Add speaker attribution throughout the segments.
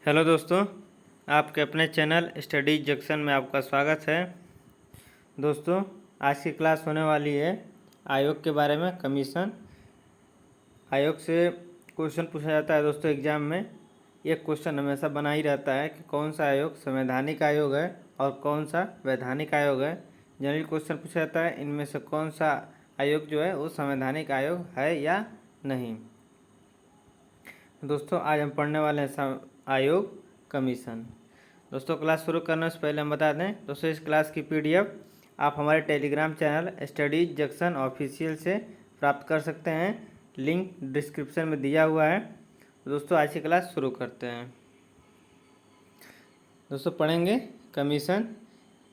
Speaker 1: Hello दोस्तों, आपके अपने चैनल स्टडी जंक्शन में आपका स्वागत है। दोस्तों, आज की क्लास होने वाली है आयोग के बारे में। कमीशन आयोग से क्वेश्चन पूछा जाता है दोस्तों एग्जाम में। एक क्वेश्चन हमेशा बना ही रहता है कि कौन सा आयोग संवैधानिक आयोग है और कौन सा वैधानिक आयोग है। जनरल क्वेश्चन पूछा जाता है इनमें से कौन सा आयोग जो है वो संवैधानिक आयोग है या नहीं। दोस्तों, आज हम पढ़ने वाले हैं आयोग कमीशन। दोस्तों, क्लास शुरू करने से पहले हम बता दें दोस्तों, इस क्लास की पीडीएफ आप हमारे Telegram channel study junction official से प्राप्त कर सकते हैं। लिंक डिस्क्रिप्शन में दिया हुआ है। दोस्तों, आज की क्लास शुरू करते हैं। दोस्तों, पढ़ेंगे कमीशन।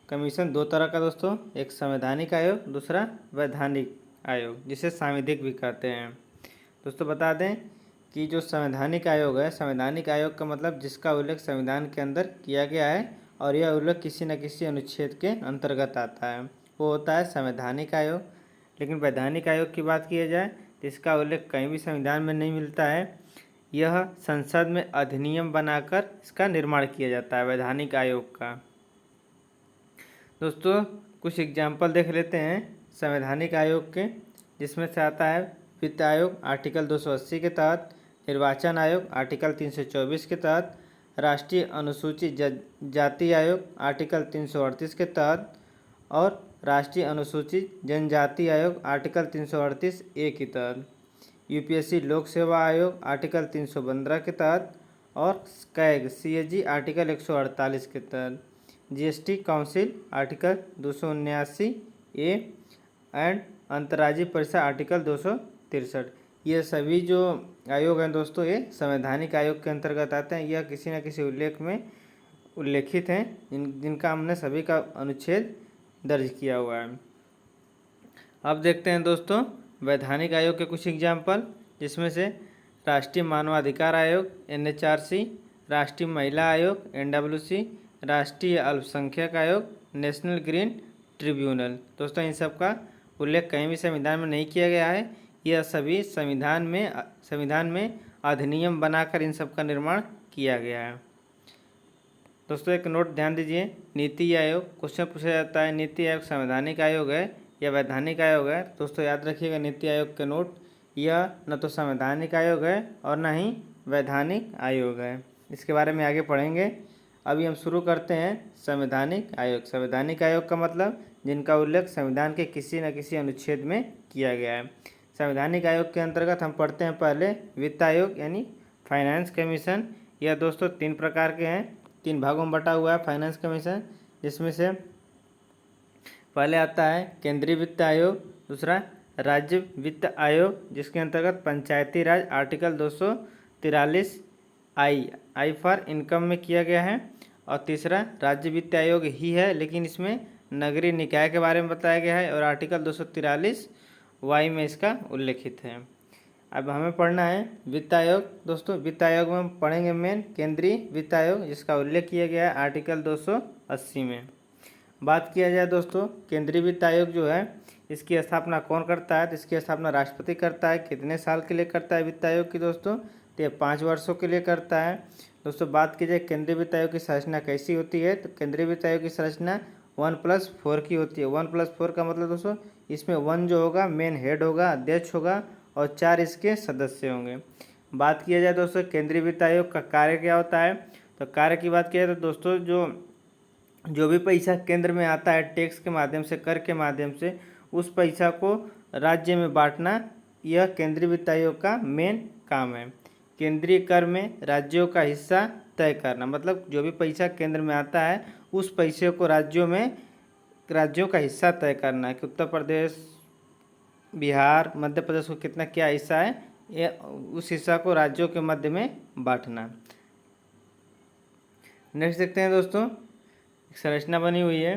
Speaker 1: कमीशन दो तरह का दोस्तों, एक संवैधानिक आयोग, दूसरा वैधानिक आयोग, जिसे सांविधिक भी कहते हैं। दोस्तों, बता दें कि जो संवैधानिक आयोग है, संवैधानिक आयोग का मतलब जिसका उल्लेख संविधान के अंदर किया गया है और यह उल्लेख किसी न किसी अनुच्छेद के अंतर्गत आता है, वो होता है संवैधानिक आयोग। लेकिन वैधानिक आयोग की बात किया जाए तो इसका उल्लेख कहीं भी संविधान में नहीं मिलता है। यह संसद में अधिनियम बनाकर इसका निर्माण किया जाता है वैधानिक आयोग का। दोस्तों, कुछ एग्जाम्पल देख लेते हैं संवैधानिक आयोग के, जिसमें से आता है वित्त आयोग आर्टिकल 280 के तहत, निर्वाचन आयोग आर्टिकल 324 के तहत, राष्ट्रीय अनुसूचित जाति आयोग आर्टिकल 338 के तहत और राष्ट्रीय अनुसूचित जनजाति आयोग आर्टिकल 338A के तहत, यूपीएससी लोक सेवा आयोग आर्टिकल 315 के तहत और कैग CAG आर्टिकल 148 के तहत, GST council article 279A and अंतर्राज्यीय परिषद आर्टिकल 263। ये सभी जो आयोग हैं दोस्तों, ये संवैधानिक आयोग के अंतर्गत आते हैं। यह किसी न किसी उल्लेख में उल्लेखित हैं, जिनका हमने सभी का अनुच्छेद दर्ज किया हुआ है। अब देखते हैं दोस्तों वैधानिक आयोग के कुछ एग्जाम्पल, जिसमें से राष्ट्रीय मानवाधिकार आयोग NHRC, राष्ट्रीय महिला आयोग NWC, राष्ट्रीय अल्पसंख्यक आयोग नेशनल ग्रीन ट्रिब्यूनल। दोस्तों, इन सब का उल्लेख कहीं भी संविधान में नहीं किया गया है। यह सभी संविधान में अधिनियम बनाकर इन सब का निर्माण किया गया है। दोस्तों, एक नोट ध्यान दीजिए, नीति आयोग क्वेश्चन पूछा जाता है नीति आयोग संवैधानिक आयोग है या वैधानिक आयोग है। दोस्तों, याद रखिएगा नीति आयोग के नोट, यह न तो संवैधानिक आयोग है और न ही वैधानिक आयोग है। इसके बारे में आगे पढ़ेंगे। अभी हम शुरू करते हैं संवैधानिक आयोग। संवैधानिक आयोग का मतलब जिनका उल्लेख संविधान के किसी न किसी अनुच्छेद में किया गया है। संवैधानिक आयोग के अंतर्गत हम पढ़ते हैं पहले वित्त आयोग यानी फाइनेंस कमीशन। यह दोस्तों 3 प्रकार के हैं, 3 भागों में बटा हुआ है फाइनेंस कमीशन, जिसमें से पहले आता है केंद्रीय वित्त आयोग, दूसरा राज्य वित्त आयोग जिसके अंतर्गत पंचायती राज आर्टिकल 243 आई फॉर इनकम में किया गया है, और तीसरा राज्य वित्त आयोग ही है लेकिन इसमें नगरीय निकाय के बारे में बताया गया है और आर्टिकल 243 वाई में इसका उल्लेखित है। अब हमें पढ़ना है वित्त आयोग। दोस्तों, वित्त आयोग में हम पढ़ेंगे मेन केंद्रीय वित्त आयोग, जिसका उल्लेख किया गया है आर्टिकल 280 में। बात किया जाए दोस्तों केंद्रीय वित्त आयोग जो है, इसकी स्थापना कौन करता है, तो इसकी स्थापना राष्ट्रपति करता है। कितने साल के लिए करता है वित्त आयोग की दोस्तों, तो ये 5 वर्षों के लिए करता है। दोस्तों, बात की जाए केंद्रीय वित्त आयोग की संरचना कैसी होती है, तो केंद्रीय वित्त आयोग की संरचना 1+4 की होती है। 1+4 का मतलब दोस्तों, इसमें 1 जो होगा मेन हेड होगा, अध्यक्ष होगा, और 4 इसके सदस्य होंगे। बात किया जाए दोस्तों केंद्रीय वित्त आयोग का कार्य क्या होता है, तो कार्य की बात किया जाए तो दोस्तों जो भी पैसा केंद्र में आता है टैक्स के माध्यम से, कर के माध्यम से, उस पैसा को राज्य में बांटना, यह केंद्रीय वित्त आयोग का मेन काम है। केंद्रीय कर में राज्यों का हिस्सा तय करना, मतलब जो भी पैसा केंद्र में आता है उस पैसे को राज्यों का हिस्सा तय करना है कि उत्तर प्रदेश, बिहार, मध्य प्रदेश को कितना क्या हिस्सा है, ये उस हिस्सा को राज्यों के मध्य में बांटना। नेक्स्ट देखते हैं दोस्तों, एक संरचना बनी हुई है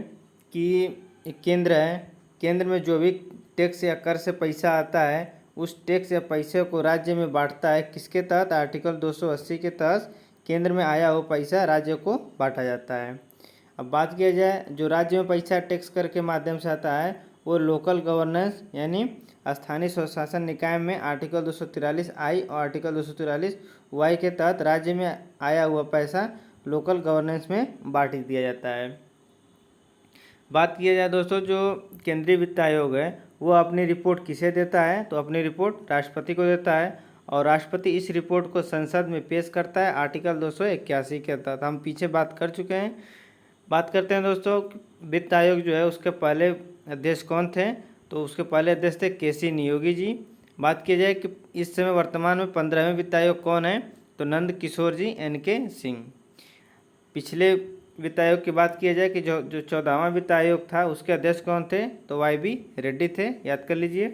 Speaker 1: कि एक केंद्र है, केंद्र में जो भी टैक्स या कर से पैसा आता है उस टैक्स या पैसे को राज्य में बांटता है। किसके तहत, आर्टिकल 280 के तहत केंद्र में आया हुआ पैसा राज्य को बांटा जाता है। अब बात किया जाए जो राज्य में पैसा टैक्स कर के माध्यम से आता है वो लोकल गवर्नेंस यानी स्थानीय स्वशासन निकाय में आर्टिकल 243 और आर्टिकल 243 के तहत राज्य में आया हुआ पैसा लोकल गवर्नेंस में बांट दिया जाता है। बात किया जाए दोस्तों, जो केंद्रीय वित्त आयोग है वो अपनी रिपोर्ट किसे देता है, तो अपनी रिपोर्ट राष्ट्रपति को देता है और राष्ट्रपति इस रिपोर्ट को संसद में पेश करता है आर्टिकल 281 के तहत। हम पीछे बात कर चुके हैं। बात करते हैं दोस्तों, वित्त आयोग जो है उसके पहले अध्यक्ष कौन थे, तो उसके पहले अध्यक्ष थे केसी नियोगी जी। बात की जाए कि इस समय वर्तमान में 15वें वित्त आयोग कौन है, तो नंद किशोर जी NK सिंह। पिछले वित्त आयोग की बात किया जाए कि जो 14वां वित्त आयोग था उसके अध्यक्ष कौन थे, तो YB रेड्डी थे, याद कर लीजिए।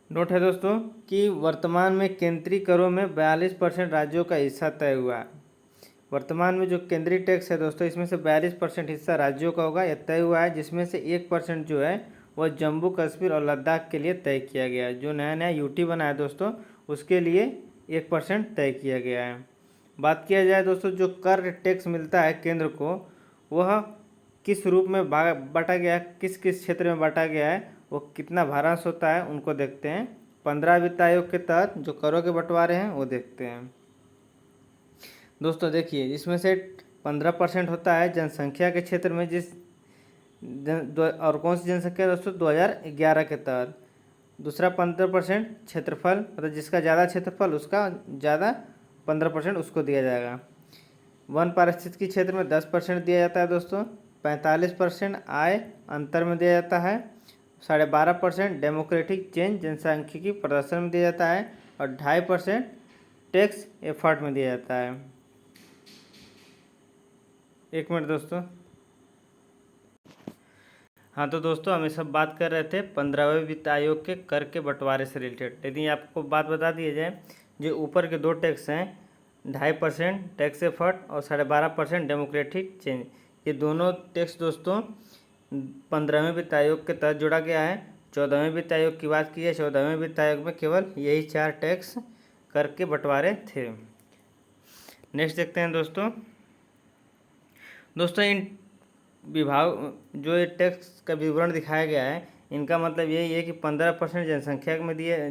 Speaker 1: नोट है दोस्तों कि वर्तमान में केंद्रीय करों में 42% राज्यों का हिस्सा तय हुआ है। वर्तमान में जो केंद्रीय टैक्स है दोस्तों इसमें से 42% हिस्सा राज्यों का होगा, यह तय हुआ है, जिसमें से 1% जो है वह जम्मू कश्मीर और लद्दाख के लिए तय किया गया है। जो नया नया UT बना है दोस्तों उसके लिए 1% तय किया गया है। बात किया जाए दोस्तों, जो कर टैक्स मिलता है केंद्र को वह किस रूप में बांटा गया है, किस किस क्षेत्र में बांटा गया है, वो कितना भारांश होता है उनको देखते हैं। 15 वित्त आयोग के तहत जो करों के बंटवारे हैं वो देखते हैं। दोस्तों देखिए, इसमें से 15% होता है जनसंख्या के क्षेत्र में, और कौन सी जनसंख्या दोस्तों 2011 के तहत। दूसरा 15% क्षेत्रफल, मतलब जिसका ज़्यादा क्षेत्रफल उसका ज़्यादा 15% उसको दिया जाएगा। वन पारिस्थितिकी क्षेत्र में 10% दिया जाता है दोस्तों। 45% आय अंतर में दिया जाता है। 12.5% डेमोक्रेटिक चेंज जनसांख्यिकी प्रदर्शन में दिया जाता है और 2.5% टैक्स एफर्ट में दिया जाता है। एक मिनट दोस्तों। हाँ तो दोस्तों हम ये सब बात कर रहे थे 15वें वित्त आयोग के कर के बंटवारे से रिलेटेड। यदि आपको बात बता दिया जाए, जो ऊपर के 2 टैक्स हैं 2.5% टैक्स एफर्ट और 12.5% डेमोक्रेटिक चेंज, ये दोनों टैक्स दोस्तों 15वें वित्त आयोग के तहत जोड़ा गया है। 14वें वित्त आयोग की बात की है, 14वें वित्त आयोग में केवल यही 4 टैक्स कर के बंटवारे थे। नेक्स्ट देखते हैं दोस्तों। इन विभाग जो ये टैक्स का विवरण दिखाया गया है इनका मतलब यही है कि 15%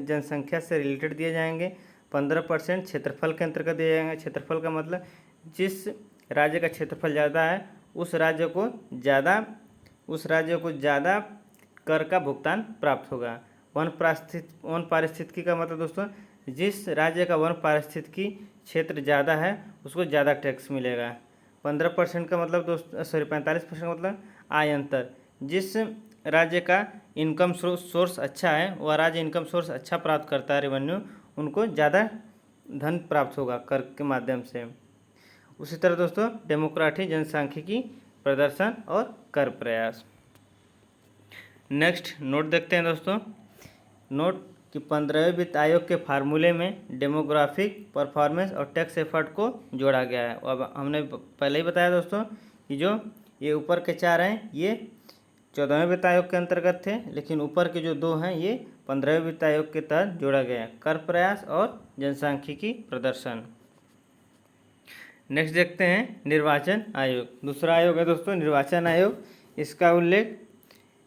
Speaker 1: जनसंख्या से रिलेटेड दिए जाएंगे, 15% क्षेत्रफल के अंतर्गत दिए जाएंगे। क्षेत्रफल का मतलब जिस राज्य का क्षेत्रफल ज़्यादा है उस राज्य को ज़्यादा कर का भुगतान प्राप्त होगा। वन पारिस्थितिकी का मतलब दोस्तों जिस राज्य का वन पारिस्थितिकी क्षेत्र ज़्यादा है उसको ज़्यादा टैक्स मिलेगा। 15% का मतलब दोस्तों 45% का मतलब आय अंतर, जिस राज्य का इनकम सोर्स अच्छा है वह राज्य इनकम सोर्स अच्छा प्राप्त करता है रेवेन्यू, उनको ज़्यादा धन प्राप्त होगा कर के माध्यम से। उसी तरह दोस्तों डेमोक्रेटिक जनसांख्यिकी प्रदर्शन और कर प्रयास। नेक्स्ट नोट देखते हैं दोस्तों। नोट कि 15वें वित्त आयोग के फार्मूले में डेमोग्राफिक परफॉर्मेंस और टैक्स एफर्ट को जोड़ा गया है। अब हमने पहले ही बताया दोस्तों कि जो ये ऊपर के 4 हैं ये 14वें वित्त आयोग के अंतर्गत थे, लेकिन ऊपर के जो 2 हैं ये 15वें वित्त आयोग के तहत जोड़ा गया है, कर प्रयास और जनसांख्यिकी प्रदर्शन। नेक्स्ट देखते हैं निर्वाचन आयोग। दूसरा आयोग है दोस्तों निर्वाचन आयोग। इसका उल्लेख,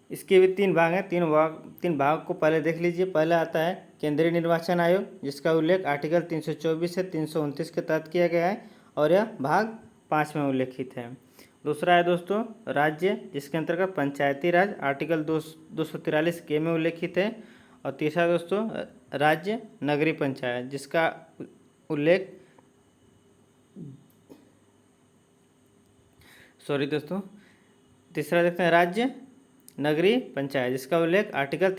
Speaker 1: इसके भी 3 भाग हैं, 3 भाग को पहले देख लीजिए। पहला आता है केंद्रीय निर्वाचन आयोग, जिसका उल्लेख आर्टिकल 324 से 329 के तहत किया गया है और यह भाग 5 में उल्लेखित है। दूसरा है दोस्तों राज्य, जिसके अंतर्गत पंचायती राज आर्टिकल 243 के में उल्लेखित है। और तीसरा दोस्तों राज्य नगरीय पंचायत, जिसका उल्लेख तीसरा देखते हैं राज्य नगरीय पंचायत, जिसका उल्लेख आर्टिकल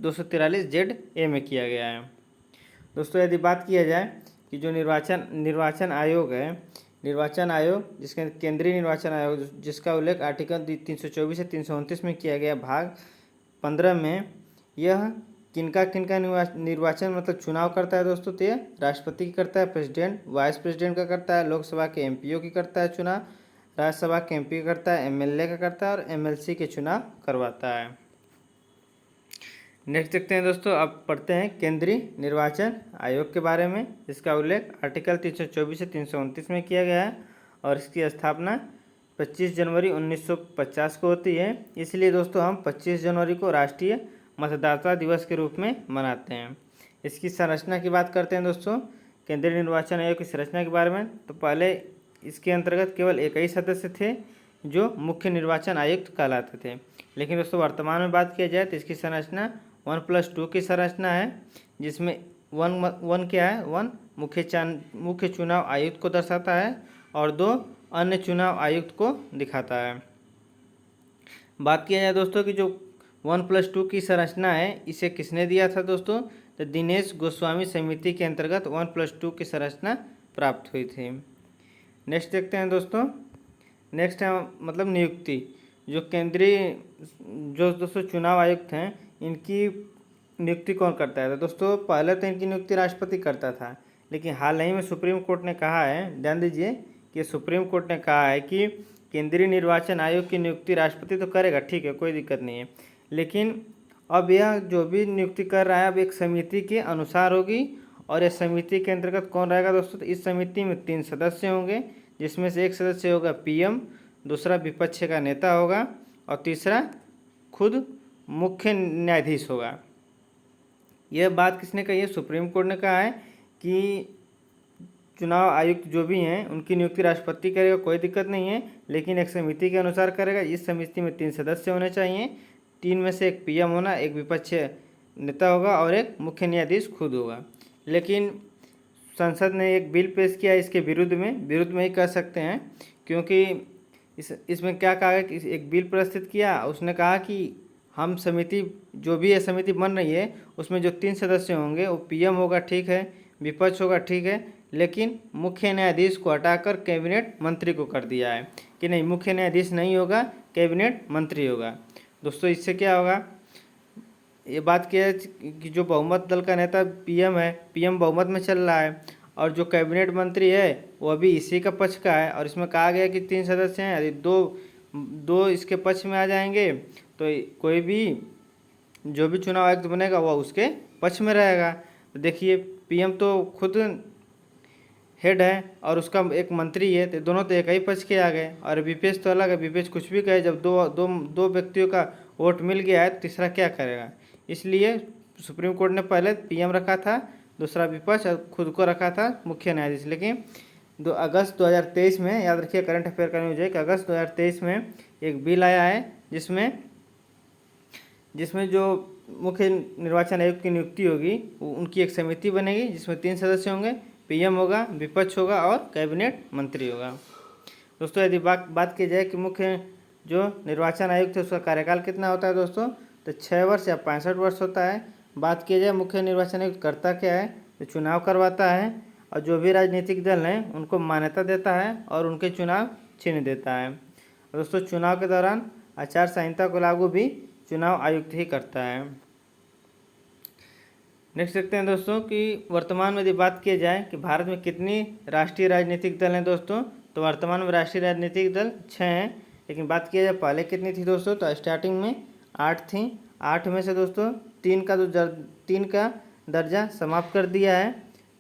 Speaker 1: 243 ZA में किया गया है। दोस्तों यदि बात किया जाए कि जो निर्वाचन आयोग है, निर्वाचन आयोग जिसके केंद्रीय निर्वाचन आयोग जिसका उल्लेख आर्टिकल 324 से 329 में किया गया, भाग 15 में यह किनका निर्वाचन मतलब चुनाव करता है दोस्तों, तो यह राष्ट्रपति की करता है, प्रेसिडेंट वाइस प्रेसिडेंट का करता है, लोकसभा के MPO की करता है चुनाव, राज्यसभा के MP का करता है, MLA का करता है और MLC के चुनाव करवाता है। नेक्स्ट देखते हैं दोस्तों, अब पढ़ते हैं केंद्रीय निर्वाचन आयोग के बारे में, जिसका उल्लेख आर्टिकल 324 से 329 में किया गया है और इसकी स्थापना 25 जनवरी 1950 को होती है। इसलिए दोस्तों हम 25 जनवरी को राष्ट्रीय मतदाता दिवस के रूप में मनाते हैं। इसकी संरचना की बात करते हैं दोस्तों, केंद्रीय निर्वाचन आयोग की संरचना के बारे में। तो पहले इसके अंतर्गत केवल 21 सदस्य थे जो मुख्य निर्वाचन आयुक्त कहलाते थे। लेकिन दोस्तों वर्तमान में बात किया जाए तो इसकी संरचना 1+2 की संरचना है, जिसमें वन क्या है, 1 मुख्य चुनाव आयुक्त को दर्शाता है और 2 अन्य चुनाव आयुक्त को दिखाता है। बात किया जाए दोस्तों कि जो 1+2 की संरचना है इसे किसने दिया था दोस्तों, तो दिनेश गोस्वामी समिति के अंतर्गत 1+2 की संरचना प्राप्त हुई थी। नेक्स्ट देखते हैं दोस्तों, नेक्स्ट है मतलब नियुक्ति। जो केंद्रीय जो दोस्तों चुनाव आयुक्त हैं इनकी नियुक्ति कौन करता है, तो दोस्तों पहले तो इनकी नियुक्ति राष्ट्रपति करता था, लेकिन हाल ही में सुप्रीम कोर्ट ने कहा है, ध्यान दीजिए कि सुप्रीम कोर्ट ने कहा है कि केंद्रीय निर्वाचन आयोग की नियुक्ति राष्ट्रपति तो करेगा, ठीक है, कोई दिक्कत नहीं है, लेकिन अब यह जो भी नियुक्ति कर रहा है अब एक समिति के अनुसार होगी। और यह समिति के अंतर्गत कौन रहेगा दोस्तों, तो इस समिति में 3 सदस्य होंगे, जिसमें से एक सदस्य होगा पीएम, दूसरा विपक्ष का नेता होगा और तीसरा खुद मुख्य न्यायाधीश होगा। यह बात किसने कही है, सुप्रीम कोर्ट ने कहा है कि चुनाव आयुक्त जो भी हैं उनकी नियुक्ति राष्ट्रपति करेगा, कोई दिक्कत नहीं है, लेकिन एक समिति के अनुसार करेगा। इस समिति में 3 सदस्य होने चाहिए, 3 में से एक पीएम होना, एक विपक्ष नेता होगा और एक मुख्य न्यायाधीश खुद होगा। लेकिन संसद ने एक बिल पेश किया इसके विरुद्ध में ही कह सकते हैं, क्योंकि इसमें क्या कहा है कि एक बिल प्रस्तुत किया, उसने कहा कि हम समिति जो भी है समिति बन रही है उसमें जो 3 सदस्य होंगे वो पीएम होगा, ठीक है, विपक्ष होगा, ठीक है, लेकिन मुख्य न्यायाधीश को हटाकर कैबिनेट मंत्री को कर दिया है कि नहीं, मुख्य न्यायाधीश नहीं होगा, कैबिनेट मंत्री होगा। दोस्तों इससे क्या होगा, ये बात किया कि जो बहुमत दल का नेता पीएम है, पीएम बहुमत में चल रहा है और जो कैबिनेट मंत्री है वो अभी इसी का पक्ष का है। और इसमें कहा गया कि 3 सदस्य हैं, यदि दो इसके पक्ष में आ जाएंगे तो कोई भी जो भी चुनाव आयुक्त बनेगा वह उसके पक्ष में रहेगा। तो देखिए पीएम तो खुद हेड है और उसका एक मंत्री है, तो दोनों तो एक ही पक्ष के आ गए। और विपक्ष तो अलग है, विपक्ष कुछ भी कहे, जब दो व्यक्तियों का वोट मिल गया है तीसरा क्या करेगा। इसलिए सुप्रीम कोर्ट ने पहले पीएम रखा था, दूसरा विपक्ष और खुद को रखा था मुख्य न्यायाधीश। लेकिन अगस्त 2023 में, याद रखिए करंट अफेयर का न्यूज है कि अगस्त 2023 में एक बिल आया है जिसमें जो मुख्य निर्वाचन आयुक्त की नियुक्ति होगी उनकी एक समिति बनेगी जिसमें 3 सदस्य होंगे, पीएम होगा, विपक्ष होगा और कैबिनेट मंत्री होगा। दोस्तों यदि बात की जाए कि मुख्य जो निर्वाचन आयुक्त है उसका कार्यकाल कितना होता है दोस्तों, तो 6 वर्ष या 65 वर्ष होता है। बात की जाए मुख्य निर्वाचन आयुक्त करता क्या है, तो चुनाव करवाता है और जो भी राजनीतिक दल हैं उनको मान्यता देता है और उनके चुनाव छीन देता है। दोस्तों चुनाव के दौरान आचार संहिता को लागू भी चुनाव आयुक्त ही करता है। नेक्स्ट देखते हैं दोस्तों कि वर्तमान में यदि बात की जाए कि भारत में कितनी राष्ट्रीय राजनीतिक दल हैं दोस्तों, तो वर्तमान में राष्ट्रीय राजनीतिक दल 6 हैं। लेकिन बात किया जाए पहले कितनी थी दोस्तों, तो स्टार्टिंग में 8 थी। 8 में से दोस्तों 3 का दर्जा समाप्त कर दिया है,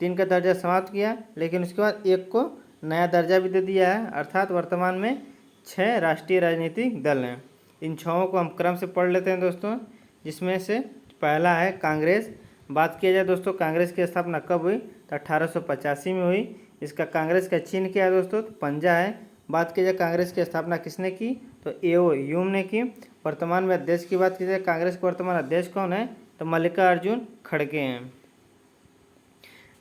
Speaker 1: 3 का दर्जा समाप्त किया, लेकिन उसके बाद 1 को नया दर्जा भी दे दिया है। अर्थात वर्तमान में 6 राष्ट्रीय राजनीतिक दल हैं। इन 6 को हम क्रम से पढ़ लेते हैं दोस्तों, जिसमें से पहला है कांग्रेस। बात किया जाए दोस्तों कांग्रेस की स्थापना कब हुई, तो 1885 में हुई। इसका कांग्रेस का चिन्ह क्या है दोस्तों, तो पंजा है। बात की जाए कांग्रेस की स्थापना किसने की, तो एओ ह्यूम ने की। वर्तमान में अध्यक्ष की बात की जाए, कांग्रेस के वर्तमान अध्यक्ष कौन है, तो मल्लिकार्जुन खड़गे हैं।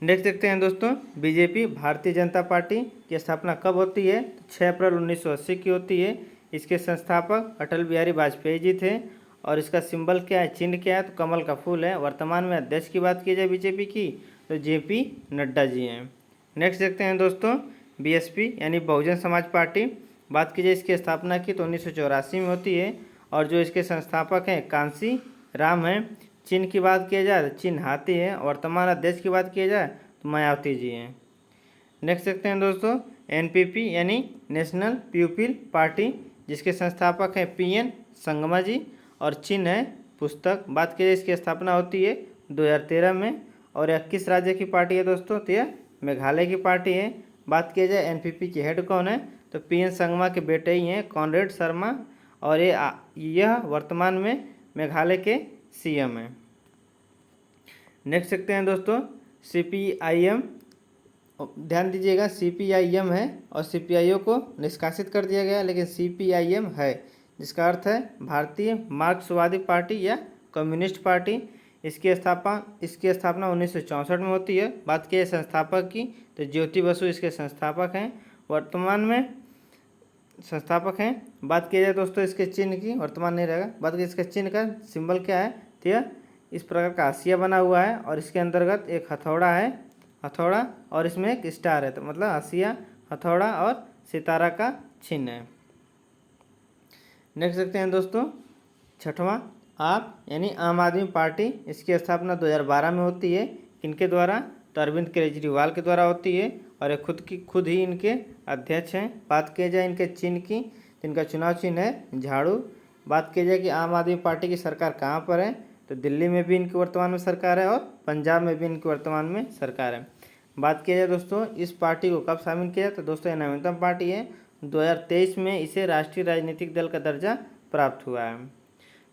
Speaker 1: नेक्स्ट देखते हैं दोस्तों बीजेपी, भारतीय जनता पार्टी की स्थापना कब होती है, तो 6 अप्रैल 1980 की होती है। इसके संस्थापक अटल बिहारी वाजपेयी जी थे और इसका सिंबल क्या है, चिन्ह क्या है, तो कमल का फूल है। वर्तमान में अध्यक्ष की बात की जाए बीजेपी की, तो जेपी नड्डा जी हैं। नेक्स्ट देखते हैं दोस्तों बीएसपी यानी बहुजन समाज पार्टी। बात की जाए इसकी स्थापना की तो 1984 में होती है और जो इसके संस्थापक हैं कांसी राम हैं। चिन्ह की बात की जाए तो चिन्ह हाथी है। वर्तमान अध्यक्ष की बात की जाए तो मायावती जी हैं। नेक्स्ट देखते हैं दोस्तों एनपीपी यानी नेशनल पीपुल पार्टी, जिसके संस्थापक हैं पीएन संगमा जी और चिन्ह है पुस्तक। बात की जाए इसकी स्थापना होती है 2013 में और यह किस राज्य की पार्टी है दोस्तों, तो यह मेघालय की पार्टी है। बात की जाए एनपीपी की हेड कौन है, तो पीएन संगमा के बेटे ही हैं कॉनरेड शर्मा, और यह वर्तमान में मेघालय के सीएम हैं। नेक्स्ट देखते हैं दोस्तों सीपीआईएम। ध्यान दीजिएगा सीपीआईएम है और सीपीआईओ को निष्कासित कर दिया गया, लेकिन सीपीआईएम है जिसका अर्थ है भारतीय मार्क्सवादी पार्टी या कम्युनिस्ट पार्टी। इसकी स्थापना 1964 में होती है। बात की संस्थापक की तो ज्योति बसु इसके संस्थापक हैं, वर्तमान में संस्थापक हैं। बात की जाए दोस्तों इसके चिन्ह की, वर्तमान नहीं रहेगा। बात की इसके चिन्ह का सिंबल क्या है, तो यह इस प्रकार का हाशिया बना हुआ है और इसके अंतर्गत एक हथौड़ा है, हथौड़ा, और इसमें एक स्टार है, तो मतलब हाशिया, हथौड़ा और सितारा का चिन्ह है। नेक्स्ट देखते हैं दोस्तों छठवां आप यानी आम आदमी पार्टी। इसकी स्थापना 2012 में होती है। किनके द्वारा, तो अरविंद केजरीवाल के द्वारा होती है और ये खुद ही इनके अध्यक्ष हैं। बात की जाए इनके चिन्ह की, तो इनका चुनाव चिन्ह है झाड़ू। बात की जाए कि आम आदमी पार्टी की सरकार कहाँ पर है, तो दिल्ली में भी इनकी वर्तमान में सरकार है और पंजाब में भी इनकी वर्तमान में सरकार है। बात की जाए दोस्तों इस पार्टी को कब शामिल किया, तो दोस्तों ये नवीनतम पार्टी है। 2023 में इसे राष्ट्रीय राजनीतिक दल का दर्जा प्राप्त हुआ है।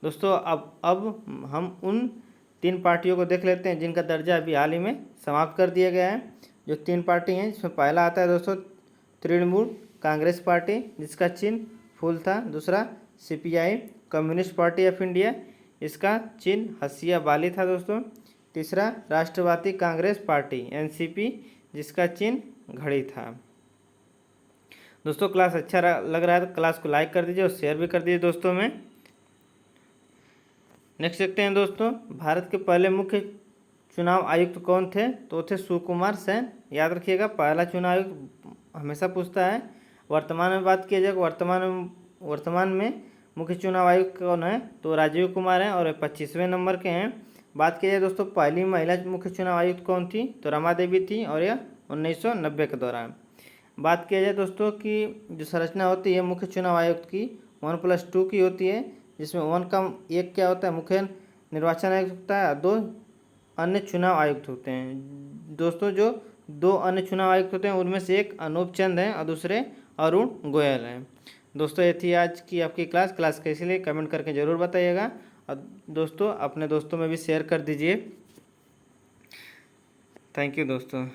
Speaker 1: दोस्तों अब हम उन 3 पार्टियों को देख लेते हैं जिनका दर्जा अभी हाल ही में समाप्त कर दिया गया है। जो 3 पार्टी हैं इसमें पहला आता है दोस्तों तृणमूल कांग्रेस पार्टी जिसका चिन्ह फूल था। दूसरा CPI communist party of India, इसका चिन्ह हंसिया बाली था दोस्तों। तीसरा राष्ट्रवादी कांग्रेस पार्टी एनसीपी जिसका चिन्ह घड़ी था। दोस्तों क्लास अच्छा लग रहा है तो क्लास को लाइक कर दीजिए और शेयर भी कर दीजिए दोस्तों में। नेक्स्ट देखते हैं दोस्तों भारत के पहले मुख्य चुनाव आयुक्त कौन थे, तो थे सुकुमार सेन। याद रखिएगा पहला चुनाव आयुक्त हमेशा पूछता है। वर्तमान में बात किया जाए वर्तमान में मुख्य चुनाव आयुक्त कौन है, तो राजीव कुमार हैं और 25वें नंबर के हैं। बात की जाए दोस्तों पहली महिला मुख्य चुनाव आयुक्त कौन थी, तो रमा देवी थी और यह 1990 के दौरान। बात किया जाए दोस्तों कि जो संरचना होती है मुख्य चुनाव आयुक्त की 1+2 की होती है, जिसमें 1 का 1 क्या होता है, मुख्य निर्वाचन आयुक्त होता है, 2 अन्य चुनाव आयुक्त होते हैं। दोस्तों जो 2 अन्य चुनाव आयुक्त होते हैं उनमें से एक अनूप चंद हैं और दूसरे अरुण गोयल हैं। दोस्तों ये थी आज की आपकी क्लास कैसी लगी कमेंट करके ज़रूर बताइएगा और दोस्तों अपने दोस्तों में भी शेयर कर दीजिए। थैंक यू दोस्तों।